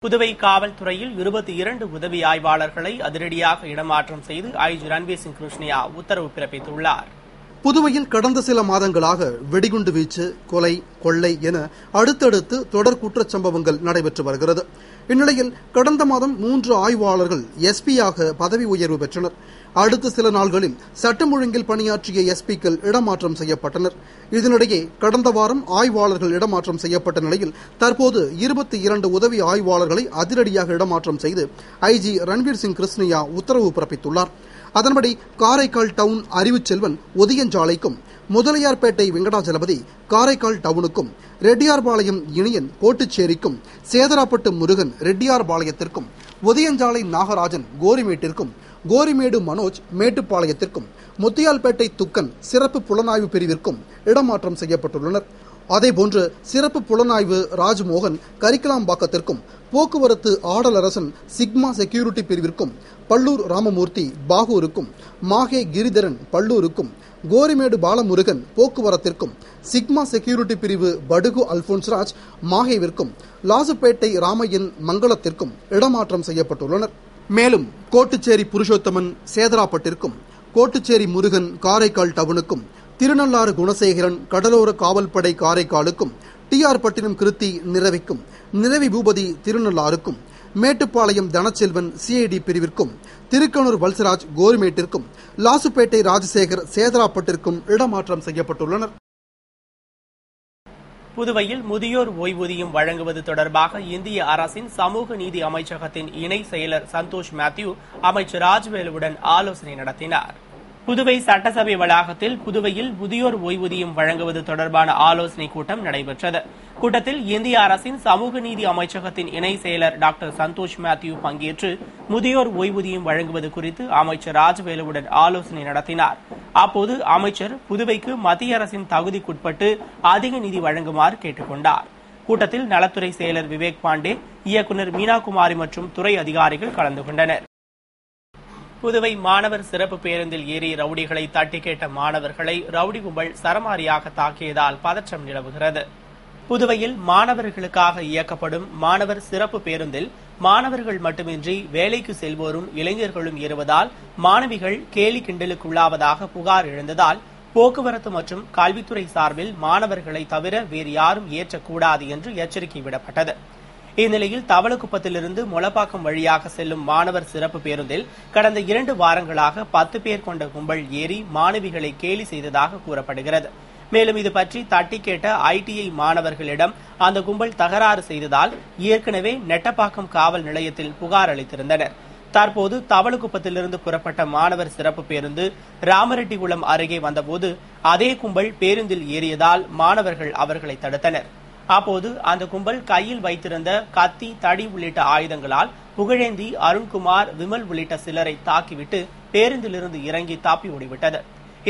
புதுவை காவல்துறையில் 22 உதவி ஆய்வாளர்களை அதிரடியாக இடமாற்றம் செய்து ஐஜி ரன்வீர் சிங் கிருஷ்ணியா உத்தரவு பிறப்பித்துள்ளார். புதுவையில் கடந்த சில மாதங்களாக வெடிகுண்டு வீச்சு, கொலை, கொள்ளை என அடுத்தடுத்து தொடர் குற்றச்சம்பவங்கள் நடைபெற்று வருகிறது. இந்நிலையில் கடந்த மாதம் 3 ஆய்வாளர்கள் எஸ்பியாக பதவி உயர்வு பெற்றனர். அடுத்த சில நாள்களில் சட்டம் ஒழுங்கில் பணியாற்றிய எஸ்பிக்கள் இடமாற்றம் செய்யப்பட்டனர். இதனிடையே கடந்த வாரம் ஆய்வாளர்கள் இடமாற்றம் செய்யப்பட்ட நிலையில் தற்போது 22 உதவி ஆய்வாளர்களை அதிரடியாக இடமாற்றம் செய்து ஐஜி ரன்வீர் சிங் கிருஷ்ணியா உத்தரவு பிறப்பித்துள்ளார். அதன்படி காரைக்கால் டவுன் அறிவுச்செல்வன் ஒதியஞ்சாலைக்கும், முதலியார்பேட்டை வெங்கடாஜலபதி காரைக்கால் டவுனுக்கும், ரெட்டியார்பாளையம் இனியன் கோட்டுச்சேரிக்கும், சேதராப்பட்டு முருகன் ரெட்டியார்பாளையத்திற்கும், ஒதியஞ்சாலை நாகராஜன் கோரிமேட்டிற்கும், கோரிமேடு மனோஜ் மேட்டுப்பாளையத்திற்கும், முத்தியால்பேட்டை துக்கன் சிறப்பு புலனாய்வு பிரிவிற்கும் இடமாற்றம் செய்யப்பட்டுள்ளனர். அதேபோன்று சிறப்பு புலனாய்வு ராஜ்மோகன் கரிக்கலாம்பாக்கத்திற்கும், போக்குவரத்து ஆடலரசன் சிக்மா செக்யூரிட்டி பிரிவிற்கும், பள்ளூர் ராமமூர்த்தி பாகூருக்கும், மாஹே கிரிதரன் பள்ளூருக்கும், கோரிமேடு பாலமுருகன் போக்குவரத்திற்கும், சிக்மா செக்யூரிட்டி பிரிவு படுகு அல்போன்ஸ்ராஜ் மாஹேவிற்கும், லாசுப்பேட்டை ராமையன் மங்களத்திற்கும் இடமாற்றம் செய்யப்பட்டுள்ளனர். மேலும் கோட்டுச்சேரி புருஷோத்தமன் சேதராப்பட்டிற்கும், கோட்டுச்சேரி முருகன் காரைக்கால் டவுனுக்கும், திருநள்ளாறு குணசேகரன் கடலோர காவல்படை காரைக்காலுக்கும், டிஆர் பட்டினம் கிருத்தி நிரவிக்கும், நிரவி பூபதி திருநள்ளாறுக்கும், மேட்டுப்பாளையம் தனச்செல்வன் சிஐடி பிரிவிற்கும், திருக்கனூர் வல்சராஜ் கோரிமேட்டிற்கும், லாசுப்பேட்டை ராஜசேகர் சேதராப்பட்டிற்கும் இடமாற்றம் செய்யப்பட்டுள்ளனர். புதுவையில் முதியோர் ஓய்வூதியம் வழங்குவது தொடர்பாக இந்திய அரசின் சமூக நீதி அமைச்சகத்தின் இணை செயலர் சந்தோஷ் மேத்யூ அமைச்சர் ராஜ்வேலுவுடன் ஆலோசனை நடத்தினார். புதுவை சட்டசபை வளாகத்தில் புதுவையில் முதியோர் ஓய்வூதியம் வழங்குவது தொடர்பான ஆலோசனைக் கூட்டம் நடைபெற்றது. கூட்டத்தில் இந்திய அரசின் சமூக நீதி அமைச்சகத்தின் இணை செயலர் டாக்டர் சந்தோஷ் மேத்யூ பங்கேற்று முதியோர் ஓய்வூதியம் வழங்குவது குறித்து அமைச்சர் ராஜ்வேலுவுடன் ஆலோசனை நடத்தினார். அப்போது அமைச்சர் புதுவைக்கு மத்திய அரசின் தகுதிக்குட்பட்டு அதிக நிதி வழங்குமாறு கேட்டுக் கொண்டார். கூட்டத்தில் நலத்துறை செயலர் விவேக் பாண்டே, இயக்குநர் மீனாகுமாரி மற்றும் துறை அதிகாரிகள் கலந்து கொண்டனர். புதுவை மாணவர் சிறப்பு பேருந்தில் ஏறி ரவுடிகளை தட்டி கேட்ட மாணவர்களை ரவுடி கும்பல் சரமாரியாக தாக்கியதால் பதற்றம் நிலவுகிறது. புதுவையில் மாணவர்களுக்காக இயக்கப்படும் மாணவர் சிறப்பு பேருந்தில் மாணவர்கள் மட்டுமின்றி வேலைக்கு செல்வோரும் இளைஞர்களும் ஏறுவதால் மாணவிகள் கேலி கிண்டலுக்குள்ளாவதாக புகார் எழுந்ததால் போக்குவரத்து மற்றும் கல்வித்துறை சார்பில் மாணவர்களை தவிர வேறு யாரும் ஏற்றக்கூடாது என்று எச்சரிக்கை விடப்பட்டது. இந்நிலையில் தவளக்குப்பத்திலிருந்து மொளப்பாக்கம் வழியாக செல்லும் மாணவர் சிறப்பு பேருந்தில் கடந்த 2 வாரங்களாக 10 பேர் கொண்ட கும்பல் ஏறி மாணவிகளை கேலி செய்ததாக கூறப்படுகிறது. மேலும் இது பற்றி தட்டி கேட்ட ஐடிஐ மாணவர்களிடம் அந்த கும்பல் தகராறு செய்ததால் ஏற்கனவே நெட்டப்பாக்கம் காவல் நிலையத்தில் புகார் அளித்திருந்தனர். தற்போது தவளக்குப்பத்திலிருந்து புறப்பட்ட மாணவர் சிறப்பு பேருந்து ராமரெட்டிகுளம் அருகே வந்தபோது அதே கும்பல் பேருந்தில் ஏறியதால் மாணவர்கள் அவர்களை தடுத்தனர். அப்போது அந்த கும்பல் கையில் வைத்திருந்த கத்தி, தடி உள்ளிட்ட ஆயுதங்களால் புகழேந்தி, அருண்குமார், விமல் உள்ளிட்ட சிலரை தாக்கிவிட்டு பேருந்திலிருந்து இறங்கி தப்பி ஓடிவிட்டது.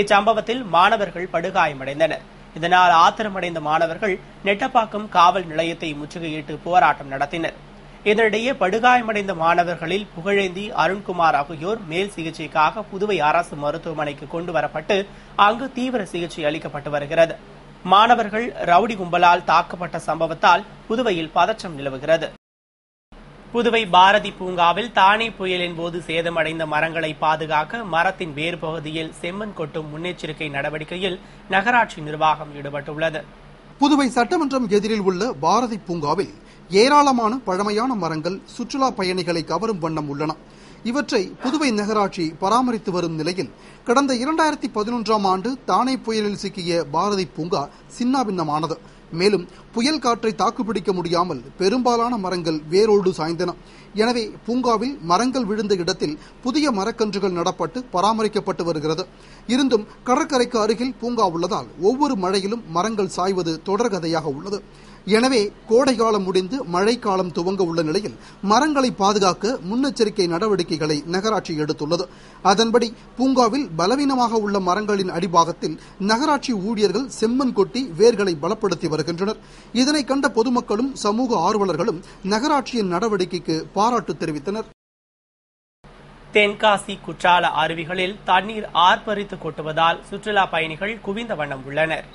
இச்சம்பவத்தில் மாணவர்கள் படுகாயமடைந்தனர். இதனால் ஆத்திரமடைந்த மாணவர்கள் நெட்டப்பாக்கம் காவல் நிலையத்தை முற்றுகையிட்டு போராட்டம் நடத்தினர். இதனிடையே படுகாயமடைந்த மாணவர்களில் புகழேந்தி, அருண்குமார் ஆகியோர் மேல் சிகிச்சைக்காக புதுவை அரசு மருத்துவமனைக்கு கொண்டுவரப்பட்டு அங்கு தீவிர சிகிச்சை அளிக்கப்பட்டு வருகிறது. மாணவர்கள் ரவுடி கும்பலால் தாக்கப்பட்ட சம்பவத்தால் புதுவையில் பதற்றம் நிலவுகிறது. புதுவை பாரதி பூங்காவில் தானே புயலின் போது சேதமடைந்த மரங்களை பாதுகாக்க மரத்தின் வேறு பகுதியில் செம்மண் கொட்டும் முன்னெச்சரிக்கை நடவடிக்கையில் நகராட்சி நிர்வாகம் ஈடுபட்டுள்ளது. புதுவை சட்டமன்றம் எதிரில் உள்ள பாரதி பூங்காவில் ஏராளமான பழமையான மரங்கள் சுற்றுலா பயணிகளை கவரும் வண்ணம் உள்ளன. இவற்றை புதுவை நகராட்சி பராமரித்து வரும் நிலையில் கடந்த 2011ஆம் ஆண்டு தானே புயலில் சிக்கிய பாரதி பூங்கா சின்னாபின்னமானது. மேலும் புயல் காற்றை தாக்குப்பிடிக்க முடியாமல் பெரும்பாலான மரங்கள் வேரோடு சாய்ந்தன. எனவே பூங்காவில் மரங்கள் விழுந்த இடத்தில் புதிய மரக்கன்றுகள் நடப்பட்டு பராமரிக்கப்பட்டு வருகிறது. இருந்தும் கடற்கரைக்கு அருகில் பூங்கா உள்ளதால் ஒவ்வொரு மழையிலும் மரங்கள் சாய்வது தொடர்கதையாக உள்ளது. எனவே கோடைக்காலம் முடிந்து மழைக்காலம் துவங்க உள்ள நிலையில் மரங்களை பாதுகாக்க முன்னெச்சரிக்கை நடவடிக்கைகளை நகராட்சி எடுத்துள்ளது. அதன்படி பூங்காவில் பலவீனமாக உள்ள மரங்களின் அடிபாகத்தில் நகராட்சி ஊழியர்கள் செம்மண் கொட்டி வேர்களை பலப்படுத்தி வருகின்றனர். இதனை கண்ட பொதுமக்களும் சமூக ஆர்வலர்களும் நகராட்சியின் நடவடிக்கைக்கு பாராட்டு தெரிவித்தனர். தென்காசி, குற்றால அருவிகளில் தண்ணீர் ஆர்ப்பரித்து கொட்டுவதால் சுற்றுலா பயணிகள் குவிந்த வண்ணம் உள்ளனர்.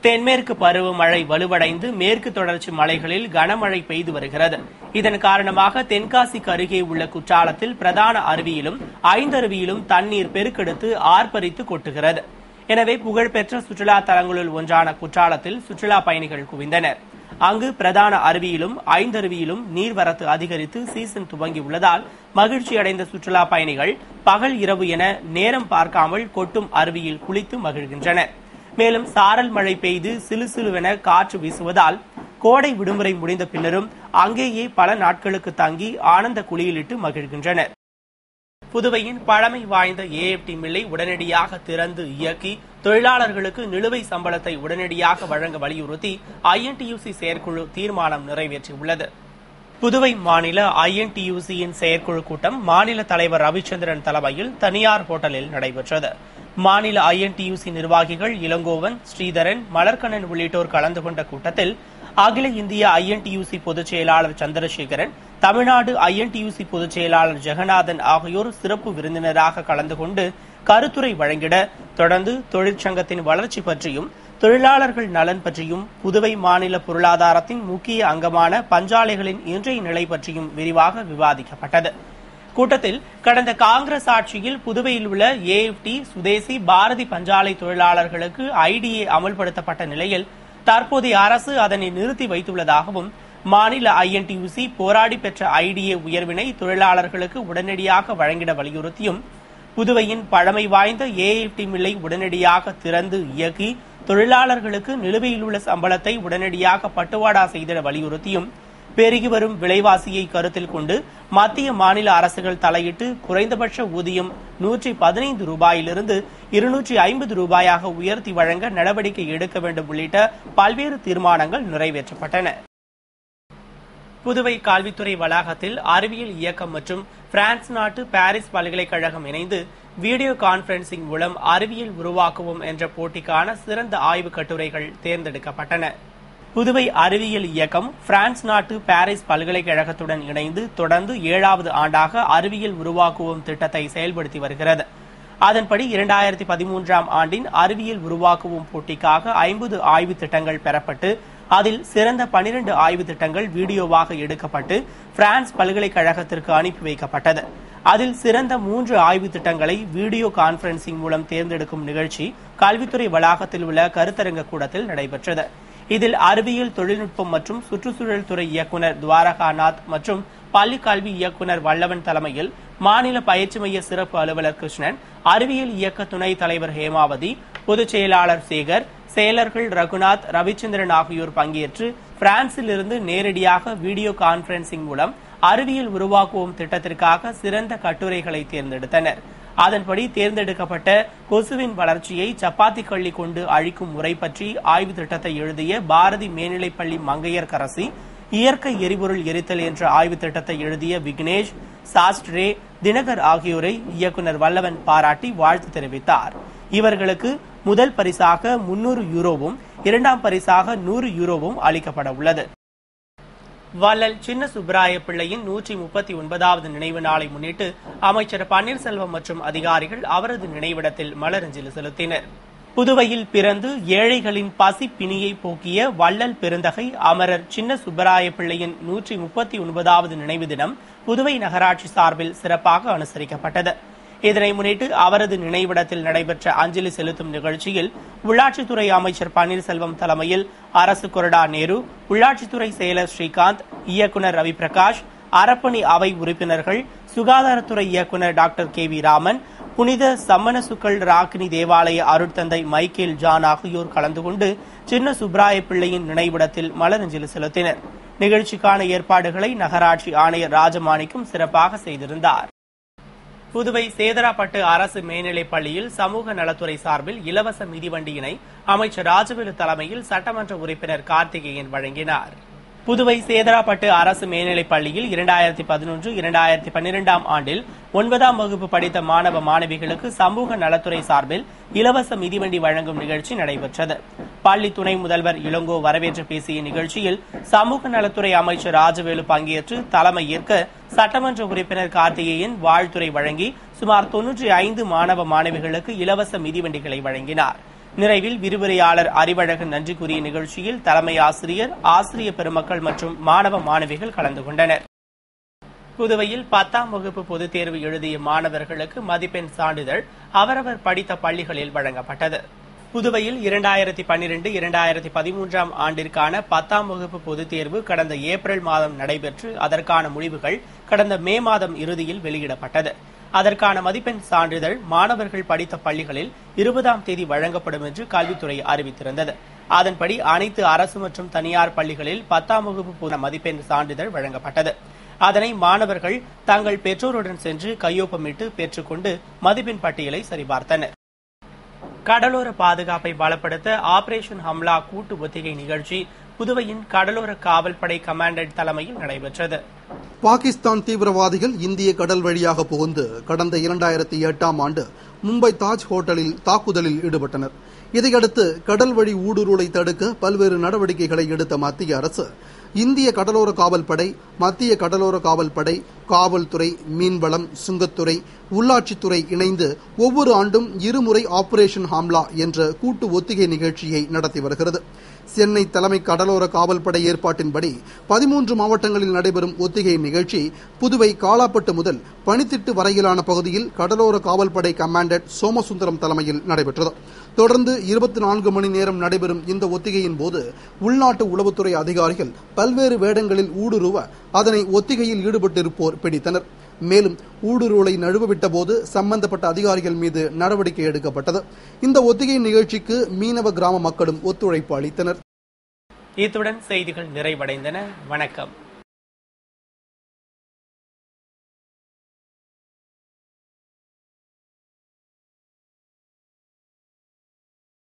தென்மேற்கு பருவமழை வலுவடைந்து மேற்கு தொடர்ச்சி மலைகளில் கனமழை பெய்து வருகிறது. இதன் காரணமாக தென்காசிக்கு அருகே உள்ள குற்றாலத்தில் பிரதான அருவியிலும் ஐந்தருவியிலும் தண்ணீர் பெருக்கெடுத்து ஆர்ப்பரித்து கொட்டுகிறது. எனவே புகழ்பெற்ற சுற்றுலா தலங்களுள் ஒன்றான குற்றாலத்தில் சுற்றுலா பயணிகள் குவிந்தனர். அங்கு பிரதான அருவியிலும் ஐந்தருவியிலும் நீர்வரத்து அதிகரித்து சீசன் துவங்கியுள்ளதால் மகிழ்ச்சியடைந்த சுற்றுலா பயணிகள் பகல் இரவு என நேரம் பார்க்காமல் கொட்டும் அருவியில் குளித்து மகிழ்கின்றனர். மேலும் சாரல் மழை பெய்து சிலுசிலுவென காற்று வீசுவதால் கோடை விடுமுறை முடிந்த பின்னரும் அங்கேயே பல நாட்களுக்கு தங்கி ஆனந்த குளியலிட்டு மகிழ்கின்றனர். புதுவையின் பழமை வாய்ந்த ஏஎப்டி மில்லை உடனடியாக திறந்து இயக்கி தொழிலாளர்களுக்கு நிலுவை சம்பளத்தை உடனடியாக வழங்க வலியுறுத்தி ஐஎன்டியூசி செயற்குழு தீர்மானம் நிறைவேற்றியுள்ளது. புதுவை மாநில ஐஎன்டியூசியின் செயற்குழு கூட்டம் மாநில தலைவர் ரவிச்சந்திரன் தலைமையில் தனியார் ஹோட்டலில் நடைபெற்றது. மாநில ஐஎன்டியூசி நிர்வாகிகள் இளங்கோவன், ஸ்ரீதரன், மலர்கண்ணன் உள்ளிட்டோர் கலந்து கொண்ட கூட்டத்தில் அகில இந்திய ஐஎன்டியூசி பொதுச் செயலாளர் சந்திரசேகரன், தமிழ்நாடு ஐஎன்டியூசி பொதுச் செயலாளர் ஜெகநாதன் ஆகியோர் சிறப்பு விருந்தினராக கலந்து கொண்டு கருத்துரை வழங்கிட, தொடர்ந்து தொழிற்சங்கத்தின் வளர்ச்சி பற்றியும் தொழிலாளர்கள் நலன் பற்றியும் புதுவை மாநில பொருளாதாரத்தின் முக்கிய அங்கமான பஞ்சாலைகளின் இன்றைய நிலை பற்றியும் விரிவாக விவாதிக்கப்பட்டது. கூட்டத்தில் கடந்த காங்கிரஸ் ஆட்சியில் புதுவையில் உள்ள ஏஎப்டி, சுதேசி, பாரதி பஞ்சாலை தொழிலாளர்களுக்கு ஐடிஏ அமல்படுத்தப்பட்ட நிலையில் தற்போதைய அரசு அதனை நிறுத்தி வைத்துள்ளதாகவும், மாநில ஐஎன்டியூசி போராடி பெற்ற ஐடிஏ உயர்வினை தொழிலாளர்களுக்கு உடனடியாக வழங்கிட வலியுறுத்தியும், புதுவையின் பழமை வாய்ந்த ஏஎப்டி மில்லை உடனடியாக திறந்து இயக்கி தொழிலாளர்களுக்கு நிலுவையில் உள்ள சம்பளத்தை உடனடியாக பட்டுவாடா செய்திட வலியுறுத்தியும், பெருகி வரும் விலைவாசியை கருத்தில் கொண்டு மத்திய மாநில அரசுகள் தலையிட்டு குறைந்தபட்ச ஊதியம் 115 ரூபாயிலிருந்து 250 ரூபாயாக உயர்த்தி வழங்க நடவடிக்கை எடுக்க வேண்டும் உள்ளிட்ட பல்வேறு தீர்மானங்கள் நிறைவேற்றப்பட்டன. புதுவை கல்வித்துறை வளாகத்தில் அறிவியல் இயக்கம் மற்றும் பிரான்ஸ் நாட்டு பாரிஸ் பல்கலைக்கழகம் இணைந்து வீடியோ கான்பரன்சிங் மூலம் அறிவியல் உருவாக்குவோம் என்ற போட்டிக்கான சிறந்த ஆய்வு கட்டுரைகள் தேர்ந்தெடுக்கப்பட்டன. புதுவை அறிவியல் இயக்கம் பிரான்ஸ் நாட்டு பாரிஸ் பல்கலைக்கழகத்துடன் இணைந்து தொடர்ந்து 7வது ஆண்டாக அறிவியல் உருவாக்குவோம் திட்டத்தை செயல்படுத்தி வருகிறது. அதன்படி 2013ஆம் ஆண்டின் அறிவியல் உருவாக்குவோம் போட்டிக்காக 50 ஆய்வு திட்டங்கள் பெறப்பட்டு அதில் சிறந்த 12 ஆய்வு திட்டங்கள் வீடியோவாக எடுக்கப்பட்டு பிரான்ஸ் பல்கலைக்கழகத்திற்கு அனுப்பி வைக்கப்பட்டது. அதில் சிறந்த 3 ஆய்வு திட்டங்களை வீடியோ கான்பரன்சிங் மூலம் தேர்ந்தெடுக்கும் நிகழ்ச்சி கல்வித்துறை வளாகத்தில் உள்ள கருத்தரங்க கூடத்தில் நடைபெற்றது. இதில் அறிவியல் தொழில்நுட்பம் மற்றும் சுற்றுச்சூழல் துறை இயக்குநர் துவாரகாநாத் மற்றும் பள்ளி கல்வி இயக்குநர் வல்லவன் தலைமையில் மாநில பயிற்சி மைய சிறப்பு அலுவலர் கிருஷ்ணன், அறிவியல் இயக்க துணைத் தலைவர் ஹேமாவதி, பொதுச் செயலாளர் சேகர், செயலர்கள் ரகுநாத், ரவிச்சந்திரன் ஆகியோர் பங்கேற்று பிரான்சில் இருந்து நேரடியாக வீடியோ கான்பரன்சிங் மூலம் அறிவியல் உருவாக்குவோம் திட்டத்திற்காக சிறந்த கட்டுரைகளை தேர்ந்தெடுத்தனர். அதன்படி தேர்ந்தெடுக்கப்பட்ட கொசுவின் வளர்ச்சியை சப்பாத்தி கள்ளி கொண்டு அழிக்கும் முறை பற்றி ஆய்வு திட்டத்தை எழுதிய பாரதி மேல்நிலைப்பள்ளி மங்கையர்கரசி, இயற்கை எரிபொருள் எரித்தல் என்ற ஆய்வு திட்டத்தை எழுதிய விக்னேஷ், சாஸ்ட்ரே, தினகர் ஆகியோரை இயக்குநர் வல்லவன் பாராட்டி வாழ்த்து தெரிவித்தார். இவர்களுக்கு முதல் பரிசாக 300 யூரோவும் 2ஆம் பரிசாக 100 யூரோவும் அளிக்கப்பட உள்ளது. வள்ளல் சின்ன சுப்பராய பிள்ளையின் 139வது நினைவு நாளை முன்னிட்டு அமைச்சர் பன்னீர்செல்வம் மற்றும் அதிகாரிகள் அவரது நினைவிடத்தில் மலரஞ்சலி செலுத்தினர். புதுவையில் பிறந்து ஏழைகளின் பசி பிணியை போக்கிய வள்ளல் பெருந்தகை அமரர் சின்ன சுப்பராய பிள்ளையின் 139வது நினைவு தினம் புதுவை நகராட்சி சார்பில் சிறப்பாக அனுசரிக்கப்பட்டது. இதனை முன்னிட்டு அவரது நினைவிடத்தில் நடைபெற்ற அஞ்சலி செலுத்தும் நிகழ்ச்சியில் உள்ளாட்சித்துறை அமைச்சர் பன்னீர்செல்வம் தலைமையில் அரசு கொறடா நேரு, உள்ளாட்சித்துறை செயலர் ஸ்ரீகாந்த், இயக்குநர் ரவி பிரகாஷ், அறப்பணி அவை உறுப்பினர்கள், சுகாதாரத்துறை இயக்குநர் டாக்டர் KV ராமன், புனித சம்மனசுக்கள் ராக்கினி தேவாலய அருட்தந்தை மைக்கேல் ஜான் ஆகியோர் கலந்து கொண்டு சின்ன சுப்பராய பிள்ளையின் நினைவிடத்தில் மலரஞ்சலி செலுத்தினர். நிகழ்ச்சிக்கான ஏற்பாடுகளை நகராட்சி ஆணையர் ராஜமாணிக்கம் சிறப்பாக செய்திருந்தார். புதுவை சேதராப்பட்டு அரசு மேல்நிலைப் பள்ளியில் சமூக நலத்துறை சார்பில் இலவச மிதிவண்டியினை அமைச்சர் ராஜவேலு தலைமையில் சட்டமன்ற உறுப்பினர் கார்த்திகேயன் வழங்கினார். புதுவை சேதராப்பட்டு அரசு மேல்நிலைப் பள்ளியில் 2011-2012ஆம் ஆண்டில் 9ஆம் வகுப்பு படித்த மாணவ மாணவிகளுக்கு சமூக நலத்துறை சார்பில் இலவச மிதிவண்டி வழங்கும் நிகழ்ச்சி நடைபெற்றது. பள்ளி துணை முதல்வர் இளங்கோ வரவேற்று பேசிய நிகழ்ச்சியில் சமூக நலத்துறை அமைச்சர் ராஜவேலு பங்கேற்று தலைமை ஏற்க சட்டமன்ற உறுப்பினர் கார்த்திகேயன் வாழ்த்துரை வழங்கி சுமார் 95 மாணவ மாணவிகளுக்கு இலவச மிதிவண்டிகளை வழங்கினார். நிறைவில் விரிவுரையாளர் அறிவழகன் நன்றி கூறிய நிகழ்ச்சியில் தலைமை ஆசிரியர், ஆசிரிய பெருமக்கள் மற்றும் மாணவ மாணவிகள் கலந்து கொண்டனர். புதுவையில் 10ஆம் வகுப்பு பொதுத் தேர்வு எழுதிய மாணவர்களுக்கு மதிப்பெண் சான்றிதழ் அவரவர் படித்த பள்ளிகளில் வழங்கப்பட்டது. புதுவையில் 2012-2013 ஆண்டிற்கான 10ஆம் வகுப்பு பொதுத் தேர்வு கடந்த ஏப்ரல் மாதம் நடைபெற்று அதற்கான முடிவுகள் கடந்த மே மாதம் இறுதியில் வெளியிடப்பட்டது. அதற்கான மதிப்பெண் சான்றிதழ் மாணவர்கள் படித்த பள்ளிகளில் 20ஆம் தேதி வழங்கப்படும் என்று கல்வித்துறை அறிவித்திருந்தது. அதன்படி அனைத்து அரசு மற்றும் தனியார் பள்ளிகளில் 10ஆம் வகுப்பு மதிப்பெண் சான்றிதழ் வழங்கப்பட்டது. அதனை மாணவர்கள் தங்கள் பெற்றோருடன் சென்று கையொப்பமிட்டு பெற்றுக்கொண்டு மதிப்பெண் பட்டியலை சரிபார்த்தனர். கடலோர பாதுகாப்பை பலப்படுத்த ஆபரேஷன் ஹம்லா கூட்டு ஒத்திகை நிகழ்ச்சி புதுவையின் கடலோர காவல்படை கமாண்டன்ட் தலைமையில் நடைபெற்றது. பாகிஸ்தான் தீவிரவாதிகள் இந்திய கடல் வழியாக புகுந்து கடந்த 2008ஆம் ஆண்டு மும்பை தாஜ் ஹோட்டலில் தாக்குதலில் ஈடுபட்டனர். இதையடுத்து கடல் வழி ஊடுருவலை தடுக்க பல்வேறு நடவடிக்கைகளை எடுத்த மத்திய அரசு இந்திய கடலோர காவல்படை, மத்திய கடலோர காவல்படை, காவல்துறை, மீன்வளம், சுங்கத்துறை, உள்ளாட்சித்துறை இணைந்து ஒவ்வொரு ஆண்டும் இருமுறை ஆபரேஷன் ஹம்லா என்ற கூட்டு ஒத்திகை நிகழ்ச்சியை நடத்தி வருகிறது. சென்னை தலைமை கடலோர காவல்படை ஏற்பாட்டின்படி 13 மாவட்டங்களில் நடைபெறும் ஒத்திகை நிகழ்ச்சி புதுவை காலாப்பட்டு முதல் பனித்திட்டு வரையிலான பகுதியில் கடலோர காவல்படை கமாண்டன்ட் சோமசுந்தரம் தலைமையில் நடைபெற்றது. தொடர்ந்து 24 மணி நேரம் நடைபெறும் இந்த ஒத்திகையின் போது உள்நாட்டு உளவுத்துறை அதிகாரிகள் பல்வேறு வேடங்களில் ஊடுருவ அதனை ஒத்திகையில் ஈடுபட்டிருப்போர் பிடித்தனர். மேலும் ஊடுருவலை நழுவவிட்ட போது சம்பந்தப்பட்ட அதிகாரிகள் மீது நடவடிக்கை எடுக்கப்பட்டது. இந்த ஒத்திகை நிகழ்ச்சிக்கு மீனவ கிராம மக்களும் ஒத்துழைப்பு அளித்தனர். இத்துடன் செய்திகள் நிறைவடைந்தன. வணக்கம்.